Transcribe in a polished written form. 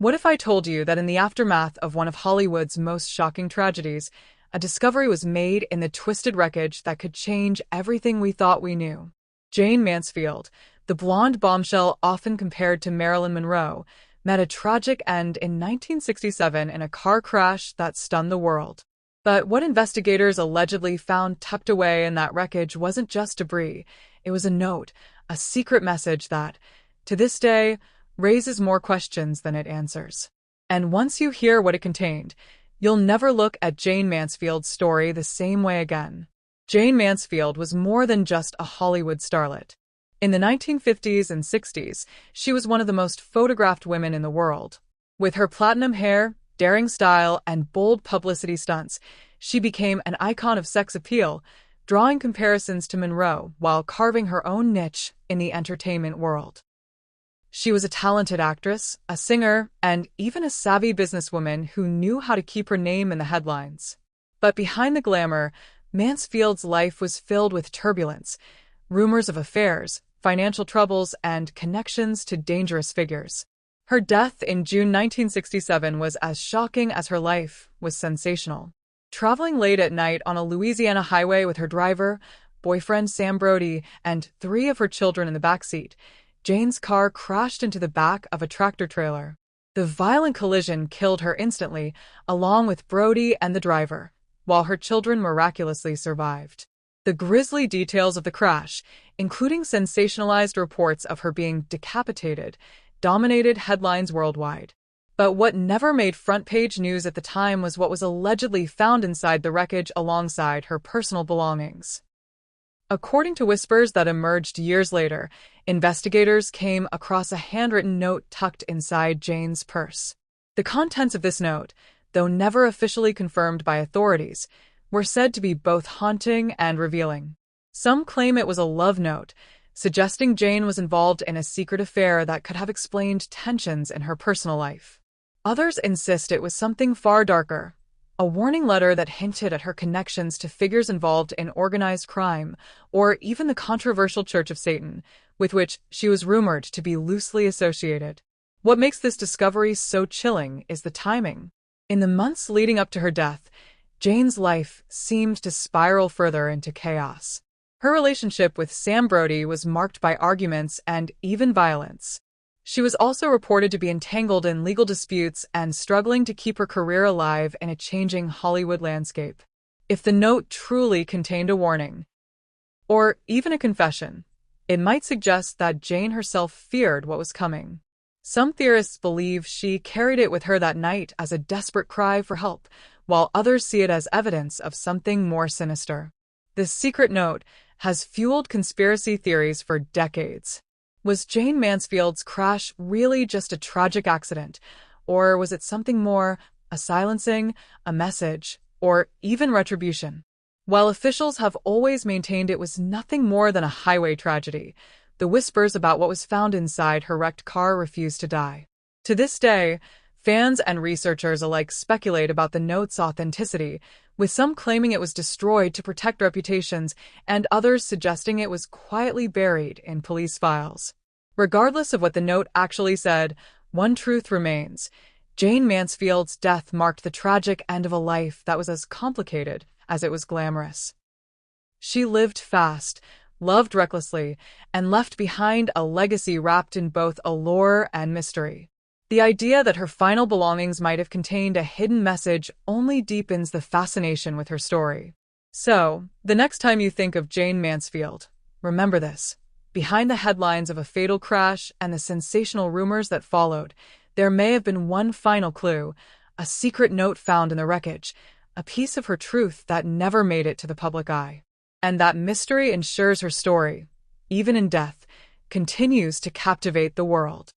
What if I told you that in the aftermath of one of Hollywood's most shocking tragedies, a discovery was made in the twisted wreckage that could change everything we thought we knew? Jayne Mansfield, the blonde bombshell often compared to Marilyn Monroe, met a tragic end in 1967 in a car crash that stunned the world. But what investigators allegedly found tucked away in that wreckage wasn't just debris. It was a note, a secret message that, to this day, raises more questions than it answers. And once you hear what it contained, you'll never look at Jayne Mansfield's story the same way again. Jayne Mansfield was more than just a Hollywood starlet. In the 1950s and 60s, she was one of the most photographed women in the world. With her platinum hair, daring style, and bold publicity stunts, she became an icon of sex appeal, drawing comparisons to Monroe while carving her own niche in the entertainment world. She was a talented actress, a singer, and even a savvy businesswoman who knew how to keep her name in the headlines. But behind the glamour, Mansfield's life was filled with turbulence, rumors of affairs, financial troubles, and connections to dangerous figures. Her death in June 1967 was as shocking as her life was sensational. Traveling late at night on a Louisiana highway with her driver, boyfriend Sam Brody, and 3 of her children in the backseat, Jayne's car crashed into the back of a tractor-trailer. The violent collision killed her instantly, along with Brody and the driver, while her children miraculously survived. The grisly details of the crash, including sensationalized reports of her being decapitated, dominated headlines worldwide. But what never made front-page news at the time was what was allegedly found inside the wreckage alongside her personal belongings. According to whispers that emerged years later, investigators came across a handwritten note tucked inside Jayne's purse. The contents of this note, though never officially confirmed by authorities, were said to be both haunting and revealing. Some claim it was a love note, suggesting Jayne was involved in a secret affair that could have explained tensions in her personal life. Others insist it was something far darker, a warning letter that hinted at her connections to figures involved in organized crime, or even the controversial Church of Satan, with which she was rumored to be loosely associated. What makes this discovery so chilling is the timing. In the months leading up to her death, Jayne's life seemed to spiral further into chaos. Her relationship with Sam Brody was marked by arguments and even violence. She was also reported to be entangled in legal disputes and struggling to keep her career alive in a changing Hollywood landscape. If the note truly contained a warning, or even a confession, it might suggest that Jayne herself feared what was coming. Some theorists believe she carried it with her that night as a desperate cry for help, while others see it as evidence of something more sinister. This secret note has fueled conspiracy theories for decades. Was Jayne Mansfield's crash really just a tragic accident, or was it something more, a silencing, a message, or even retribution? While officials have always maintained it was nothing more than a highway tragedy, the whispers about what was found inside her wrecked car refuse to die. To this day, fans and researchers alike speculate about the note's authenticity, with some claiming it was destroyed to protect reputations and others suggesting it was quietly buried in police files. Regardless of what the note actually said, one truth remains. Jayne Mansfield's death marked the tragic end of a life that was as complicated as it was glamorous. She lived fast, loved recklessly, and left behind a legacy wrapped in both allure and mystery. The idea that her final belongings might have contained a hidden message only deepens the fascination with her story. So, the next time you think of Jayne Mansfield, remember this. Behind the headlines of a fatal crash and the sensational rumors that followed, there may have been one final clue, a secret note found in the wreckage, a piece of her truth that never made it to the public eye. And that mystery ensures her story, even in death, continues to captivate the world.